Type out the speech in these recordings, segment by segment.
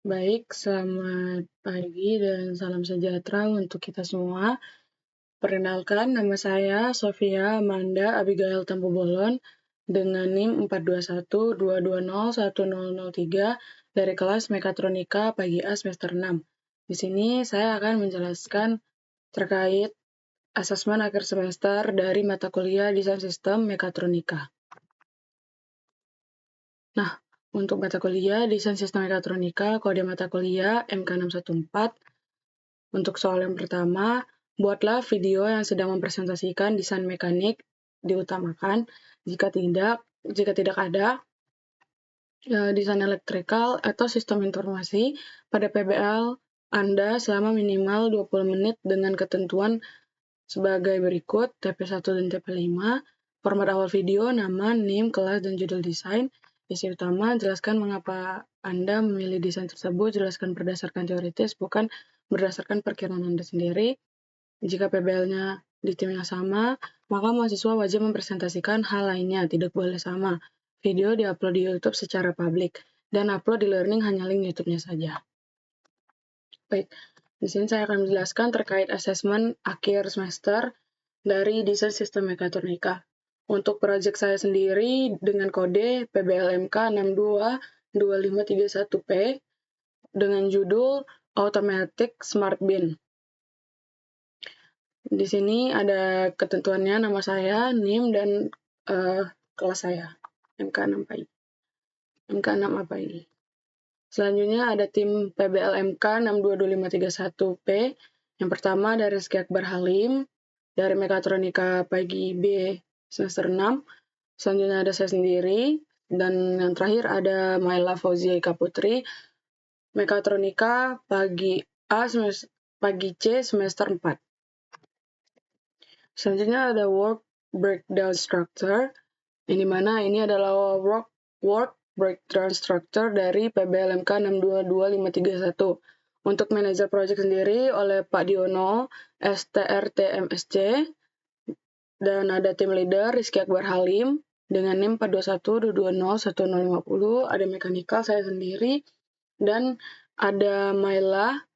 Baik, selamat pagi dan salam sejahtera untuk kita semua. Perkenalkan, nama saya Sofia Amanda Abigail Tampu-Bolon dengan NIM 42122010003 dari kelas Mekatronika Pagi A semester 6. Di sini saya akan menjelaskan terkait asesmen akhir semester dari mata kuliah Desain Sistem Mekatronika. Nah, untuk mata kuliah Desain Sistem Mekatronika, kode mata kuliah MK614. Untuk soal yang pertama, buatlah video yang sedang mempresentasikan desain mekanik diutamakan. Jika tidak ada desain elektrikal atau sistem informasi pada PBL Anda selama minimal 20 menit dengan ketentuan sebagai berikut: TP1 dan TP5. Format awal video, nama, NIM, kelas, dan judul desain. Isi utama, jelaskan mengapa Anda memilih desain tersebut, jelaskan berdasarkan teoritis, bukan berdasarkan perkiraan Anda sendiri. Jika PBL-nya di tim yang sama, maka mahasiswa wajib mempresentasikan hal lainnya, tidak boleh sama. Video diupload di YouTube secara publik, dan upload di Learning hanya link YouTube-nya saja. Baik, di sini saya akan menjelaskan terkait asesmen akhir semester dari Desain Sistem Mekatronika. Untuk proyek saya sendiri dengan kode PBLMK 622531P dengan judul Automatic Smart Bin. Di sini ada ketentuannya, nama saya, NIM, dan kelas saya, MK6 apa ini. Selanjutnya ada tim PBLMK 622531P. Yang pertama dari Rizky Akbar Halim, dari Mekatronika Pagi B semester 6. Selanjutnya ada saya sendiri, dan yang terakhir ada Maila Fauzia Ika Putri, Mekatronika Pagi C semester 4. Selanjutnya ada work breakdown structure, yang dimana ini adalah work breakdown structure dari PBLMK 622531. Untuk manajer project sendiri oleh Pak Diono, STRTMSC, dan ada tim leader Rizky Akbar Halim dengan NIM 421220150, ada mekanikal saya sendiri, dan ada Maila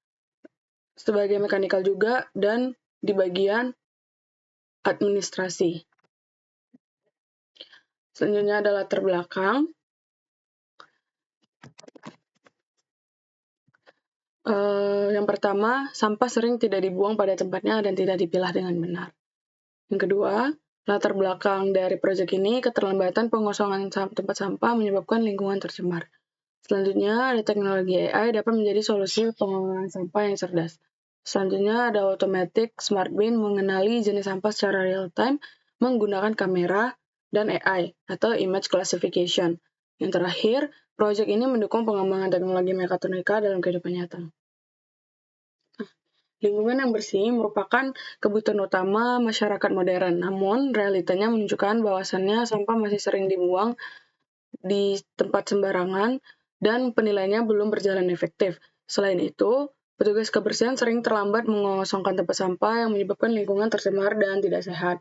sebagai mekanikal juga, dan di bagian administrasi. Selanjutnya ada latar belakang. Yang pertama, sampah sering tidak dibuang pada tempatnya dan tidak dipilah dengan benar. Yang kedua, latar belakang dari proyek ini, keterlambatan pengosongan tempat sampah menyebabkan lingkungan tercemar. Selanjutnya, ada teknologi AI dapat menjadi solusi pengelolaan sampah yang cerdas. Selanjutnya, ada automatic smart bin mengenali jenis sampah secara real time menggunakan kamera dan AI atau image classification. Yang terakhir, proyek ini mendukung pengembangan teknologi mekatronika dalam kehidupan nyata. Lingkungan yang bersih merupakan kebutuhan utama masyarakat modern, namun realitanya menunjukkan bahwasannya sampah masih sering dibuang di tempat sembarangan dan penilaiannya belum berjalan efektif. Selain itu, petugas kebersihan sering terlambat mengosongkan tempat sampah yang menyebabkan lingkungan tercemar dan tidak sehat.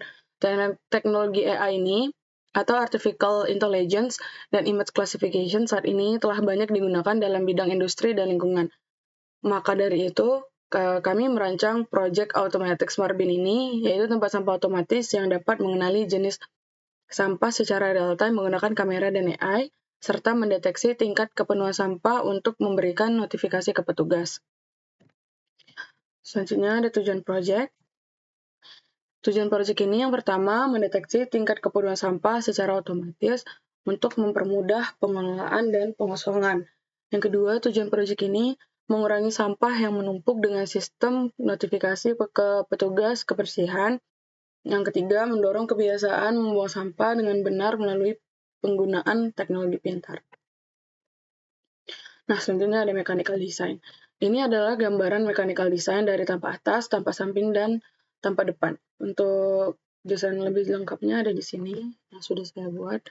Teknologi AI ini atau Artificial Intelligence dan Image Classification saat ini telah banyak digunakan dalam bidang industri dan lingkungan. Maka dari itu, kami merancang proyek Automatic Smart Bin ini, yaitu tempat sampah otomatis yang dapat mengenali jenis sampah secara real-time menggunakan kamera dan AI, serta mendeteksi tingkat kepenuhan sampah untuk memberikan notifikasi ke petugas. Selanjutnya ada tujuan proyek. Tujuan proyek ini yang pertama, mendeteksi tingkat kepenuhan sampah secara otomatis untuk mempermudah pengelolaan dan pengosongan. Yang kedua, tujuan proyek ini mengurangi sampah yang menumpuk dengan sistem notifikasi ke petugas kebersihan. Yang ketiga, mendorong kebiasaan membuang sampah dengan benar melalui penggunaan teknologi pintar. Nah, selanjutnya ada mechanical design. Ini adalah gambaran mechanical design dari tampak atas, tampak samping, dan tampak depan. Untuk desain lebih lengkapnya ada di sini yang sudah saya buat.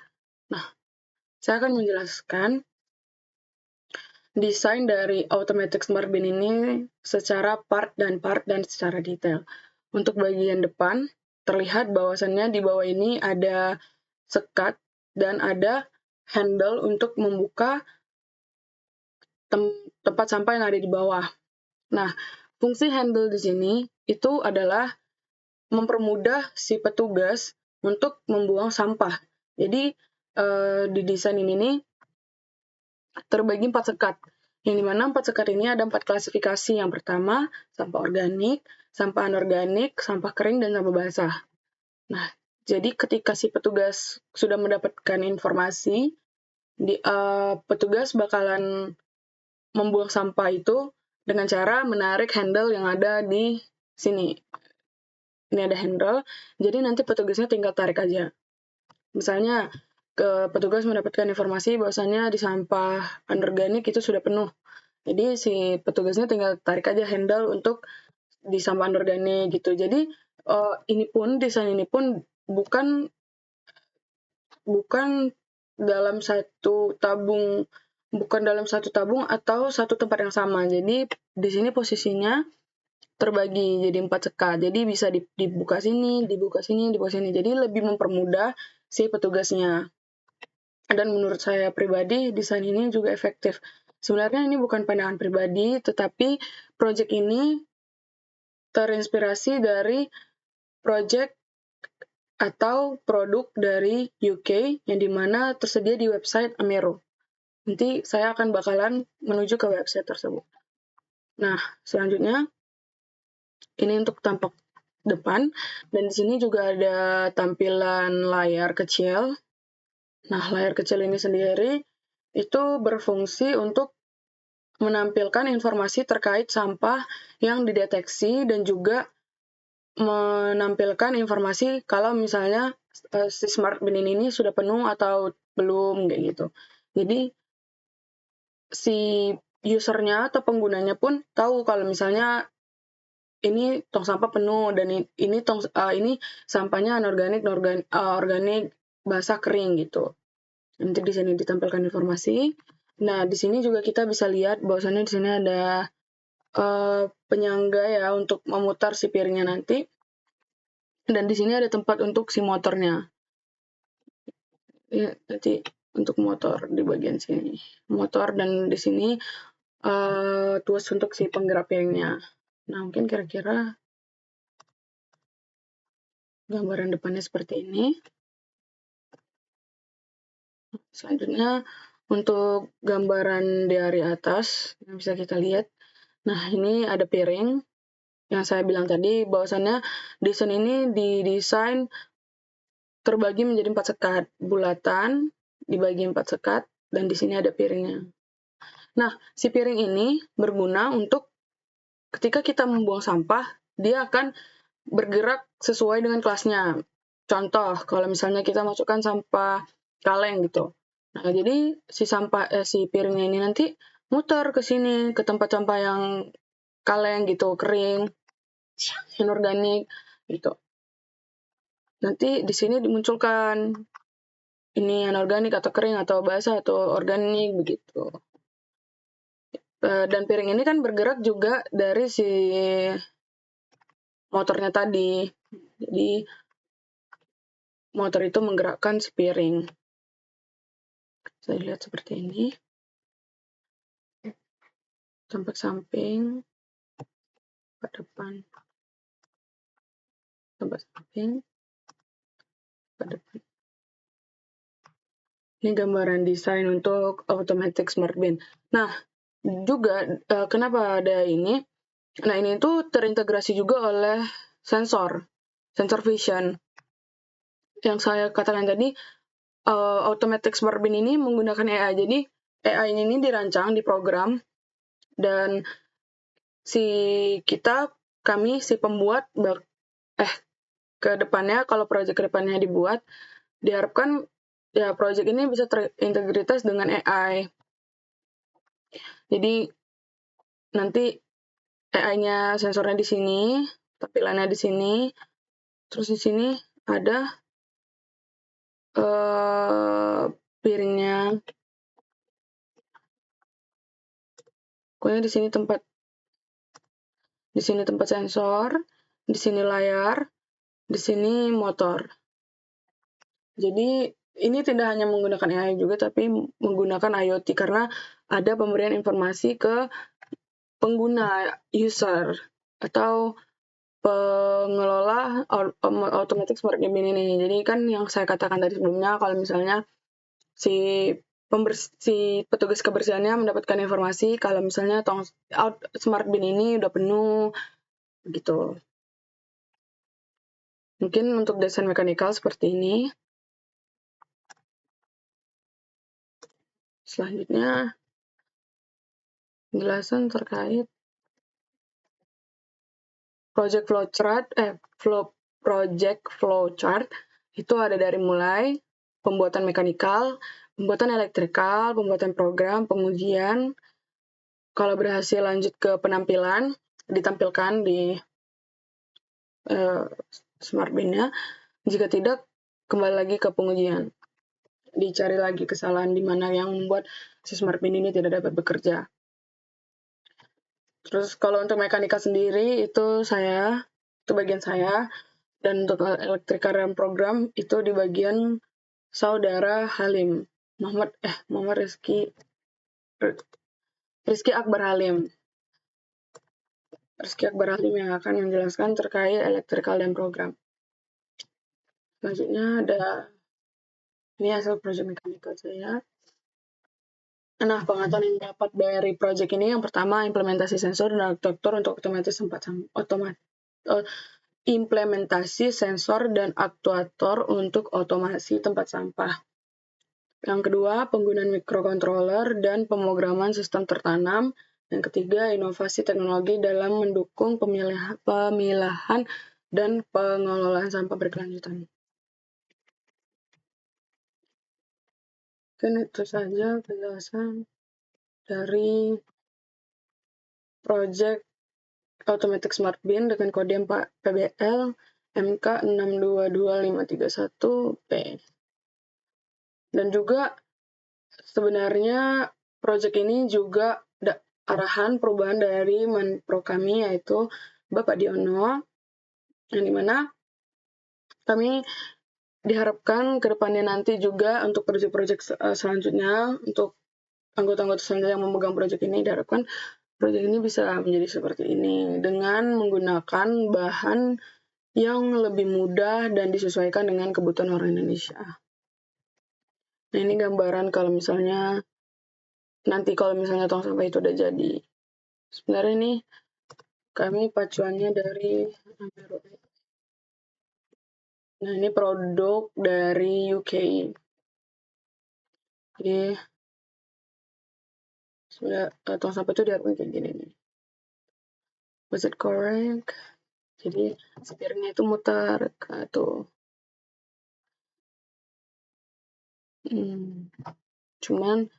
Nah, saya akan menjelaskan desain dari Automatic Smart Bin ini secara part dan secara detail. Untuk bagian depan, terlihat bahwasannya di bawah ini ada sekat dan ada handle untuk membuka tempat sampah yang ada di bawah. Nah, fungsi handle di sini itu adalah mempermudah si petugas untuk membuang sampah. Jadi di desain ini nih terbagi 4 sekat. Yang dimana 4 sekat ini ada 4 klasifikasi. Yang pertama, sampah organik, sampah anorganik, sampah kering, dan sampah basah. Nah, jadi ketika si petugas sudah mendapatkan informasi, petugas bakalan membuang sampah itu dengan cara menarik handle yang ada di sini. Ini ada handle, jadi nanti petugasnya tinggal tarik aja. Misalnya, petugas mendapatkan informasi bahwasannya di sampah anorganik itu sudah penuh. Jadi si petugasnya tinggal tarik aja handle untuk di sampah anorganik gitu. Jadi desain ini pun bukan dalam satu tabung atau satu tempat yang sama. Jadi di sini posisinya terbagi jadi 4 sekat. Jadi bisa dibuka sini, dibuka sini, dibuka sini. Jadi lebih mempermudah si petugasnya. Dan menurut saya pribadi, desain ini juga efektif. Sebenarnya ini bukan pandangan pribadi, tetapi proyek ini terinspirasi dari proyek atau produk dari UK yang dimana tersedia di website Amero. Nanti saya akan bakalan menuju ke website tersebut. Nah, selanjutnya ini untuk tampak depan, dan di sini juga ada tampilan layar kecil. Nah, layar kecil ini sendiri itu berfungsi untuk menampilkan informasi terkait sampah yang dideteksi dan juga menampilkan informasi kalau misalnya si smart bin ini sudah penuh atau belum kayak gitu. Jadi si usernya atau penggunanya pun tahu kalau misalnya ini tong sampah penuh dan ini sampahnya anorganik, organik, basah, kering gitu. Nanti di sini ditampilkan informasi. Nah, di sini juga kita bisa lihat bahwasannya di sini ada penyangga ya untuk memutar si piringnya nanti. Dan di sini ada tempat untuk si motornya. Ya, nanti untuk motor di bagian sini. Motor, dan di sini tuas untuk si penggerak piringnya. Nah, mungkin kira-kira gambaran depannya seperti ini. Selanjutnya untuk gambaran dari atas yang bisa kita lihat. Nah, ini ada piring yang saya bilang tadi bahwasannya desain ini didesain terbagi menjadi 4 sekat bulatan, dibagi 4 sekat, dan di sini ada piringnya. Nah, si piring ini berguna untuk ketika kita membuang sampah, dia akan bergerak sesuai dengan kelasnya. Contoh, kalau misalnya kita masukkan sampah kaleng gitu. Nah, jadi si piringnya ini nanti muter ke sini, ke tempat sampah yang kaleng gitu, kering, inorganik gitu. Nanti di sini dimunculkan ini anorganik atau kering atau basah atau organik begitu. Dan piring ini kan bergerak juga dari si motornya tadi. Jadi motor itu menggerakkan si piring. Saya lihat seperti ini. Tampak samping, ke depan, tampak samping, ke depan. Ini gambaran desain untuk automatic smart bin. Nah, juga kenapa ada ini? Nah, ini tuh terintegrasi juga oleh sensor vision. Yang saya katakan tadi, automatic smart bin ini menggunakan AI. Jadi AI ini dirancang, diprogram, dan kami si pembuat ke depannya, kalau proyek ke depannya dibuat, diharapkan ya proyek ini bisa terintegritas dengan AI. Jadi nanti AI-nya, sensornya di sini, tampilannya di sini, terus di sini ada piringnya. Pokoknya di sini tempat sensor, di sini layar, di sini motor. Jadi ini tidak hanya menggunakan AI juga, tapi menggunakan IoT karena ada pemberian informasi ke pengguna, user, atau pengelola automatic smart cabin ini. Jadi kan yang saya katakan tadi sebelumnya, kalau misalnya si petugas kebersihannya mendapatkan informasi kalau misalnya smart bin ini udah penuh, gitu. Mungkin untuk desain mekanikal seperti ini. Selanjutnya, penjelasan terkait project flowchart itu ada dari mulai pembuatan mekanikal, pembuatan elektrikal, pembuatan program, pengujian. Kalau berhasil lanjut ke penampilan, ditampilkan di smart bin-nya. Jika tidak, kembali lagi ke pengujian. Dicari lagi kesalahan di mana yang membuat si smart bin ini tidak dapat bekerja. Terus kalau untuk mekanika sendiri itu bagian saya, dan untuk elektrika dan program itu di bagian saudara Halim, Muhammad Rizky Akbar Halim. Rizky Akbar Halim yang akan menjelaskan terkait elektrikal dan program. Selanjutnya ada ini hasil proyek mekanikal saya. Nah, pengetahuan yang dapat dari proyek ini yang pertama implementasi sensor dan aktuator untuk implementasi sensor dan aktuator untuk otomasi tempat sampah. Yang kedua, penggunaan mikrokontroler dan pemrograman sistem tertanam. Yang ketiga, inovasi teknologi dalam mendukung pemilahan dan pengelolaan sampah berkelanjutan. Mungkin itu saja penjelasan dari Project Automatic Smart Bin dengan kode PBL MK622531P. Dan juga sebenarnya proyek ini juga arahan perubahan dari Menpro kami, yaitu Bapak Diono, yang dimana kami diharapkan ke depannya nanti juga untuk proyek-proyek selanjutnya, untuk anggota-anggota selanjutnya yang memegang proyek ini, diharapkan proyek ini bisa menjadi seperti ini dengan menggunakan bahan yang lebih mudah dan disesuaikan dengan kebutuhan orang Indonesia. Nah, ini gambaran kalau misalnya tong sampah itu udah jadi. Sebenarnya ini kami pacuannya dari Nah, ini produk dari UK. Jadi, tong sampah itu diharapkan kayak gini nih. Was it correct? Jadi, setirnya itu muter tuh. Cuman,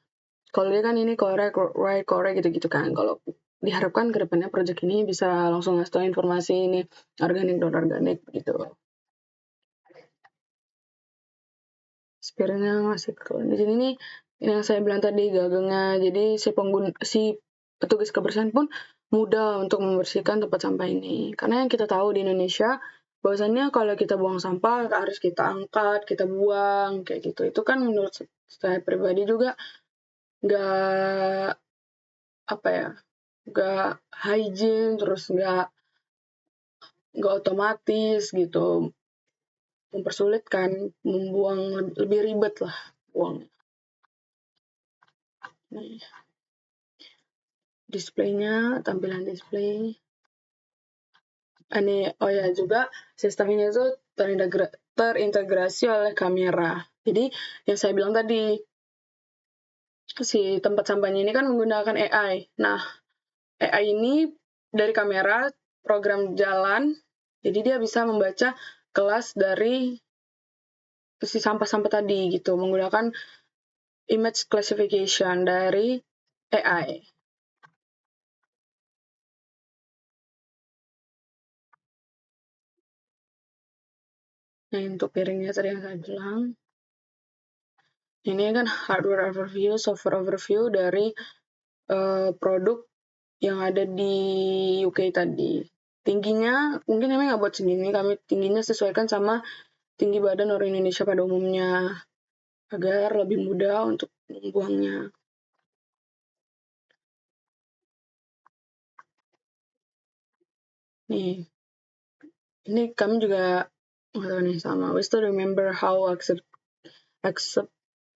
kalau dia kan ini correct, right, correct gitu-gitu kan. Kalau diharapkan ke depannya project ini bisa langsung ngasih tahu informasi ini organik, non organik gitu. Sekiranya masih keren. Di sini nih yang saya bilang tadi gagangnya. Jadi si petugas kebersihan pun mudah untuk membersihkan tempat sampah ini. Karena yang kita tahu di Indonesia bahwasannya kalau kita buang sampah harus kita angkat, kita buang kayak gitu. Itu kan menurut saya pribadi juga nggak hygiene, terus nggak otomatis gitu, mempersulit kan, membuang lebih ribet lah buangnya. Nih, displaynya, tampilan display. Ini juga sistemnya itu terintegrasi oleh kamera. Jadi yang saya bilang tadi, si tempat sampahnya ini kan menggunakan AI. Nah, AI ini dari kamera program jalan, jadi dia bisa membaca kelas dari si sampah-sampah tadi gitu, menggunakan image classification dari AI. Nah, untuk piringnya tadi yang saya bilang, ini kan hardware overview, software overview dari produk yang ada di UK tadi. Tingginya mungkin kami nggak buat segini, kami tingginya sesuaikan sama tinggi badan orang Indonesia pada umumnya. agar lebih mudah untuk membuangnya. Nih, ini kami juga mengatakan yang sama. We still remember how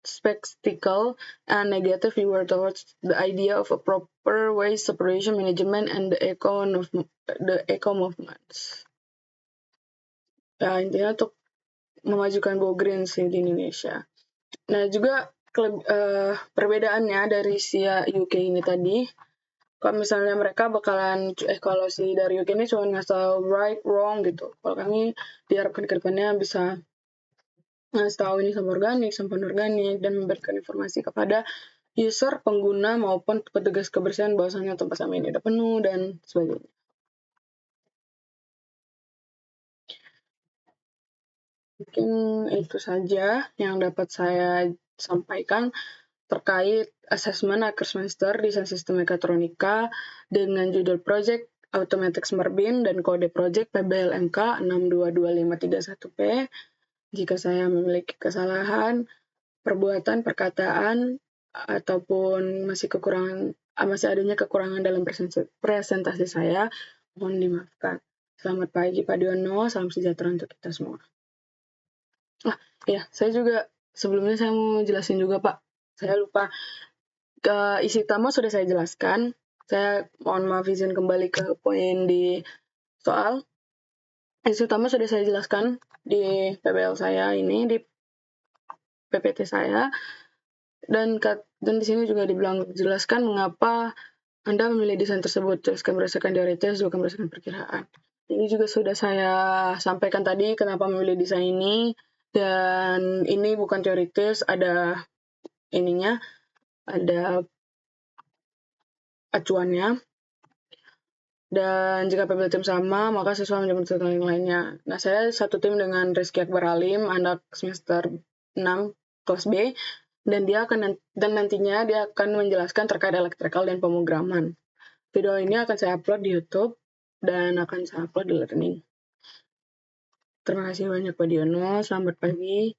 skeptical and negative we were towards the idea of a proper waste separation management and the eco movements. Ya, intinya untuk memajukan go green sih di Indonesia. Nah, juga perbedaannya dari si UK ini tadi, kalau misalnya mereka bakalan kalau si dari UK ini cuma ngasih tahu right wrong gitu. Kalau kami diharapkan ke depannya bisa ngasih tahu ini sampah organik, sampah anorganik, dan memberikan informasi kepada user, pengguna, maupun petugas kebersihan bahwasanya tempat sampah ini udah penuh dan sebagainya. Mungkin itu saja yang dapat saya sampaikan terkait asesmen akhir semester desain sistem mekatronika dengan judul Project Automatic Smart Bin dan kode project PBLMK 622531P. Jika saya memiliki kesalahan, perbuatan, perkataan, ataupun masih adanya kekurangan dalam presentasi saya, mohon dimaafkan. Selamat pagi Pak Diono, salam sejahtera untuk kita semua. Saya juga sebelumnya saya mau jelasin juga Pak. Saya lupa. Isi utama sudah saya jelaskan. Saya mohon maaf izin kembali ke poin di soal. Isi utama sudah saya jelaskan di PBL saya ini, di PPT saya. Dan di sini juga jelaskan mengapa Anda memilih desain tersebut. Jelaskan berdasarkan teoritis, bukan berdasarkan perkiraan. Ini juga sudah saya sampaikan tadi kenapa memilih desain ini. Dan ini bukan teoritis, ada ininya, ada acuannya. Dan jika PBL tim sama, maka siswa menjadi satu yang lainnya. Nah, saya satu tim dengan Rizky Akbar Alim, anak semester 6 kelas B, dan nantinya dia akan menjelaskan terkait elektrikal dan pemrograman. Video ini akan saya upload di YouTube dan akan saya upload di Learning. Terima kasih banyak Pak Diono, selamat pagi.